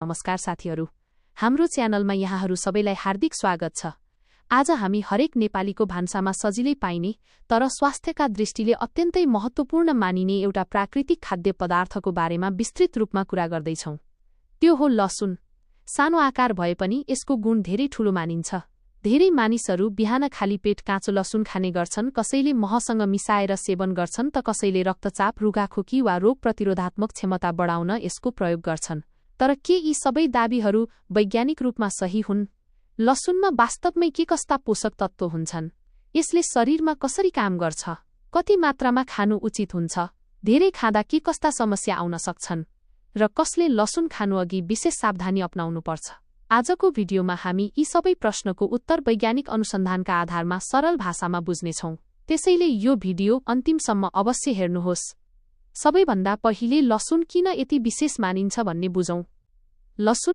नमस्कार साथीहरू, हाम्रो च्यानलमा यहाँहरू सबैलाई हार्दिक स्वागत छ। आज हामी हरेक नेपालीको भान्सामा सजिलै पाइने तर स्वास्थ्यका दृष्टिले अत्यन्तै महत्त्वपूर्ण मानिने एउटा प्राकृतिक खाद्य पदार्थको बारेमा विस्तृत रूपमा कुरा गर्दैछौँ। त्यो हो लसुन। सानो आकार भए पनि यसको गुण धेरै ठूलो मानिन्छ। धेरै मानिसहरू बिहान खाली पेट काँचो लसुन खाने गर्छन्, कसैले महसँग मिसाएर सेवन गर्छन् त कसैले रक्तचाप, रुघाखोकी वा रोग प्रतिरोधात्मक क्षमता बढाउन यसको प्रयोग गर्छन्। तर के यी सबै दाबीहरू वैज्ञानिक रूपमा सही हुन्? लसुनमा वास्तवमै के कस्ता पोषक तत्त्व हुन्छन्? यसले शरीरमा कसरी काम गर्छ? कति मात्रामा खानु उचित हुन्छ? धेरै खाँदा के कस्ता समस्या आउन सक्छन्? र कसले लसुन खानुअघि विशेष सावधानी अपनाउनुपर्छ? आजको भिडियोमा हामी यी सबै प्रश्नको उत्तर वैज्ञानिक अनुसन्धानका आधारमा सरल भाषामा बुझ्नेछौँ। त्यसैले यो भिडियो अन्तिमसम्म अवश्य हेर्नुहोस्। सबैभन्दा पहिले लसुन किन यति विशेष मानिन्छ भन्ने बुझौँ। लसुन